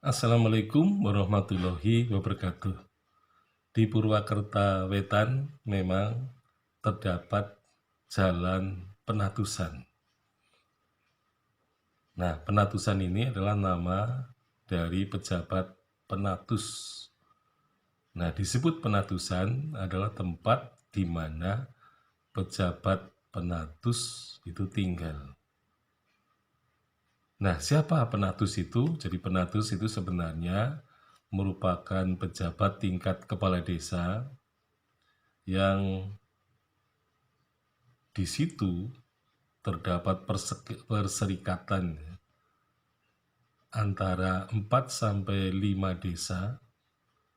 Assalamualaikum warahmatullahi wabarakatuh. Di Purwakarta Wetan memang terdapat Jalan Penatusan. Nah, Penatusan ini adalah nama dari pejabat penatus. Nah, disebut Penatusan adalah tempat di mana pejabat penatus itu tinggal. Nah, siapa penatus itu? Jadi penatus itu sebenarnya merupakan pejabat tingkat kepala desa yang di situ terdapat perserikatan antara 4 sampai 5 desa.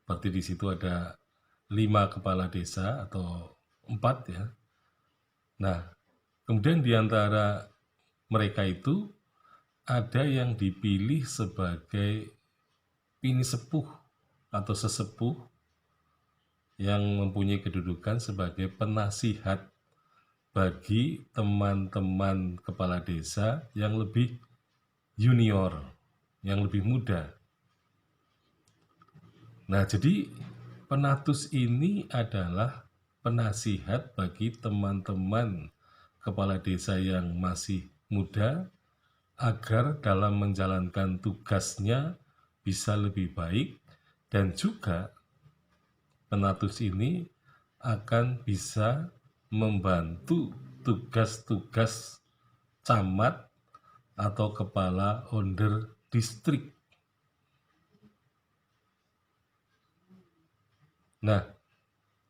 Berarti di situ ada 5 kepala desa atau 4 ya. Nah, kemudian di antara mereka itu ada yang dipilih sebagai pinisepuh atau sesepuh yang mempunyai kedudukan sebagai penasihat bagi teman-teman kepala desa yang lebih junior, yang lebih muda. Nah, jadi penatus ini adalah penasihat bagi teman-teman kepala desa yang masih muda agar dalam menjalankan tugasnya bisa lebih baik, dan juga penatus ini akan bisa membantu tugas-tugas camat atau kepala onder distrik. Nah,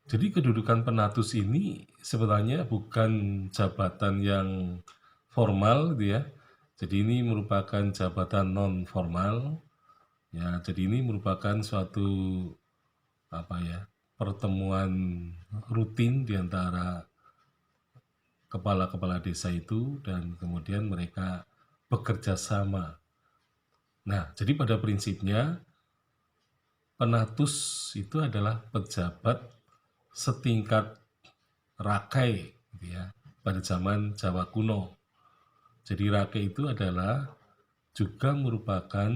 jadi kedudukan penatus ini sebenarnya bukan jabatan yang formal gitu ya. Jadi ini merupakan jabatan non formal ya. Jadi ini merupakan suatu pertemuan rutin di antara kepala-kepala desa itu, dan kemudian mereka bekerja sama. Nah, jadi pada prinsipnya penatus itu adalah pejabat setingkat rakai gitu ya, pada zaman Jawa kuno. Jadi rakai itu adalah juga merupakan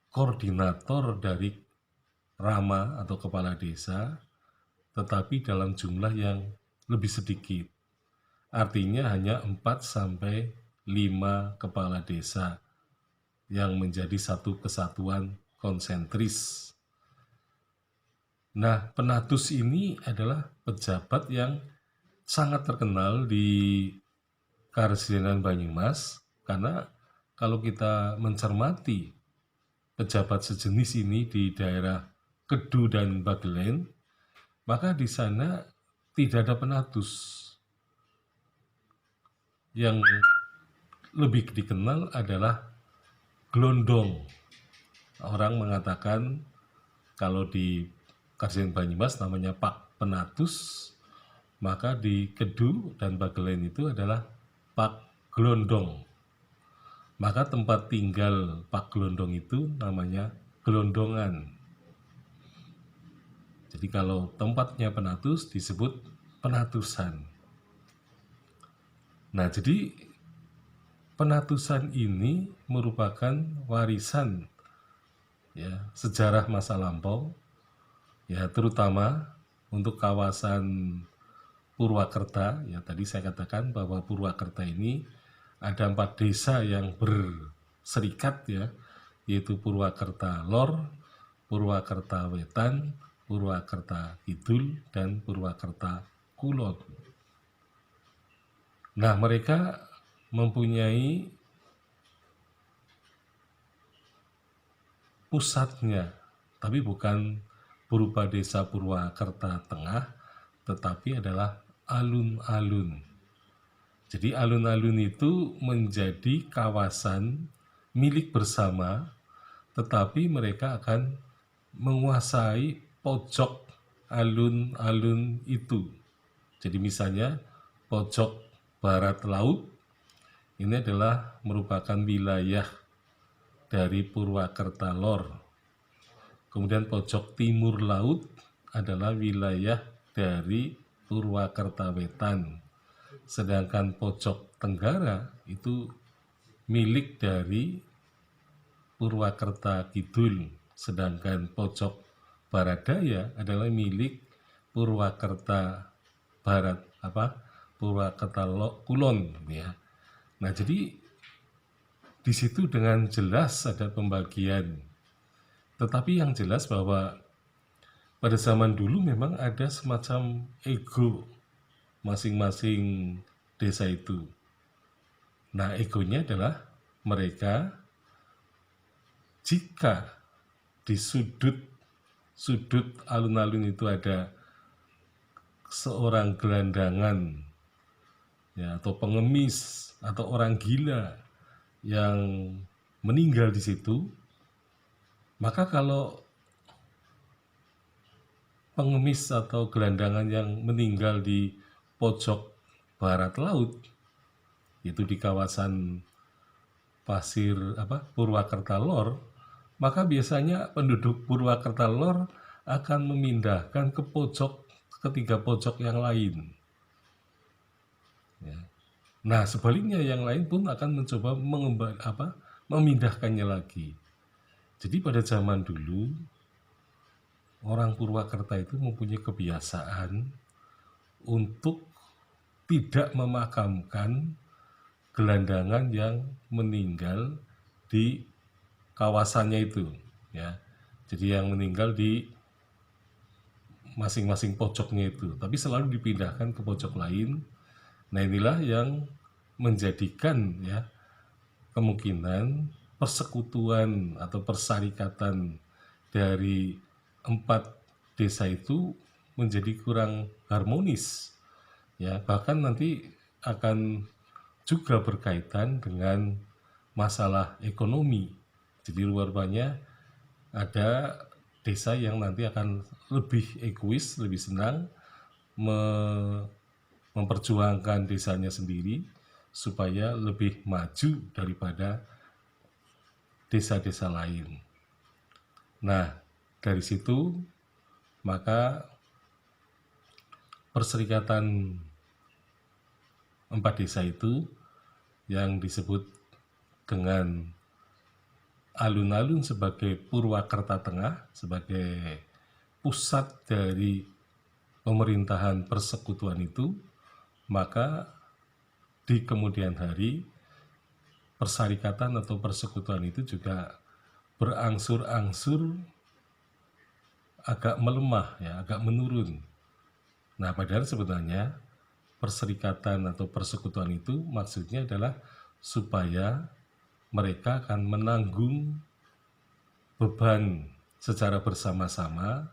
koordinator dari rama atau kepala desa, tetapi dalam jumlah yang lebih sedikit. Artinya hanya 4 sampai 5 kepala desa yang menjadi satu kesatuan konsentris. Nah, penatus ini adalah pejabat yang sangat terkenal di Karesidenan Banyumas, karena kalau kita mencermati pejabat sejenis ini di daerah Kedu dan Bagelen, maka di sana tidak ada penatus. Yang lebih dikenal adalah Glondong. Orang mengatakan kalau di Karesidenan Banyumas namanya Pak Penatus, maka di Kedu dan Bagelen itu adalah Pak Glondong. Maka tempat tinggal Pak Glondong itu namanya Glondongan. Jadi kalau tempatnya penatus disebut penatusan. Nah, jadi penatusan ini merupakan warisan ya, sejarah masa lampau ya, terutama untuk kawasan Purwakarta ya. Tadi saya katakan bahwa Purwakarta ini ada 4 desa yang berserikat ya, yaitu Purwakarta Lor, Purwakarta Wetan, Purwakarta Kidul, dan Purwakarta Kulon. Nah, mereka mempunyai pusatnya, tapi bukan berupa desa Purwakarta Tengah, tetapi adalah alun-alun. Jadi alun-alun itu menjadi kawasan milik bersama, tetapi mereka akan menguasai pojok alun-alun itu. Jadi misalnya pojok barat laut ini adalah merupakan wilayah dari Purwakarta Lor. Kemudian pojok timur laut adalah wilayah dari Purwakarta Wetan. Sedangkan pojok tenggara itu milik dari Purwakerta Kidul, sedangkan pojok barat daya adalah milik Purwakerta Barat, Purwakerta Kulon, ya. Nah, jadi di situ dengan jelas ada pembagian. Tetapi yang jelas bahwa pada zaman dulu memang ada semacam ego masing-masing desa itu. Nah, egonya adalah mereka jika di sudut alun-alun itu ada seorang gelandangan, ya, atau pengemis atau orang gila yang meninggal di situ, maka kalau pengemis atau gelandangan yang meninggal di pojok barat laut, itu di kawasan Purwakerta Lor, maka biasanya penduduk Purwakerta Lor akan memindahkan ke ketiga pojok yang lain, ya. Nah, sebaliknya yang lain pun akan mencoba memindahkannya lagi. Jadi pada zaman dulu orang Purwakerta itu mempunyai kebiasaan untuk tidak memakamkan gelandangan yang meninggal di kawasannya itu, ya. Jadi yang meninggal di masing-masing pojoknya itu, tapi selalu dipindahkan ke pojok lain. Nah, inilah yang menjadikan, ya, kemungkinan persekutuan atau persyarikatan dari 4 desa itu menjadi kurang harmonis, ya. Bahkan nanti akan juga berkaitan dengan masalah ekonomi. Jadi rupanya ada desa yang nanti akan lebih egois, lebih senang memperjuangkan desanya sendiri supaya lebih maju daripada desa-desa lain. Nah, dari situ maka perserikatan 4 desa itu yang disebut dengan alun-alun sebagai Purwakerta Tengah, sebagai pusat dari pemerintahan persekutuan itu, maka di kemudian hari persyarikatan atau persekutuan itu juga berangsur-angsur agak melemah, ya, agak menurun. Nah, padahal sebenarnya perserikatan atau persekutuan itu maksudnya adalah supaya mereka akan menanggung beban secara bersama-sama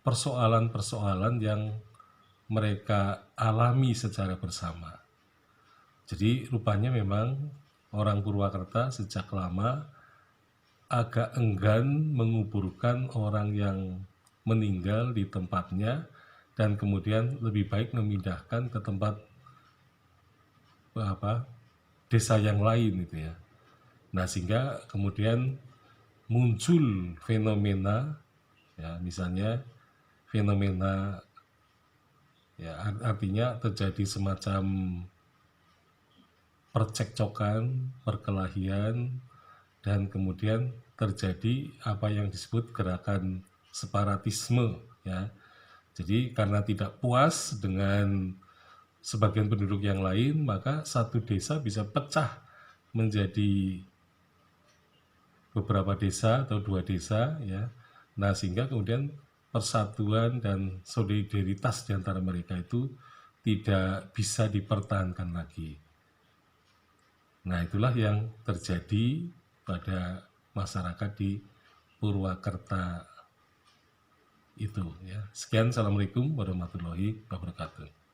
persoalan-persoalan yang mereka alami secara bersama. Jadi rupanya memang orang Purwakerta sejak lama agak enggan menguburkan orang yang meninggal di tempatnya dan kemudian lebih baik memindahkan ke tempat desa yang lain, gitu, ya. Nah, sehingga kemudian muncul fenomena, ya, misalnya fenomena, ya, artinya terjadi semacam percekcokan, perkelahian, dan kemudian terjadi apa yang disebut gerakan separatisme, ya. Jadi karena tidak puas dengan sebagian penduduk yang lain, maka satu desa bisa pecah menjadi beberapa desa atau 2 desa, ya. Nah, sehingga kemudian persatuan dan solidaritas di antara mereka itu tidak bisa dipertahankan lagi. Nah, itulah yang terjadi pada masyarakat di Purwakerta itu, ya. Sekian, assalamualaikum warahmatullahi wabarakatuh.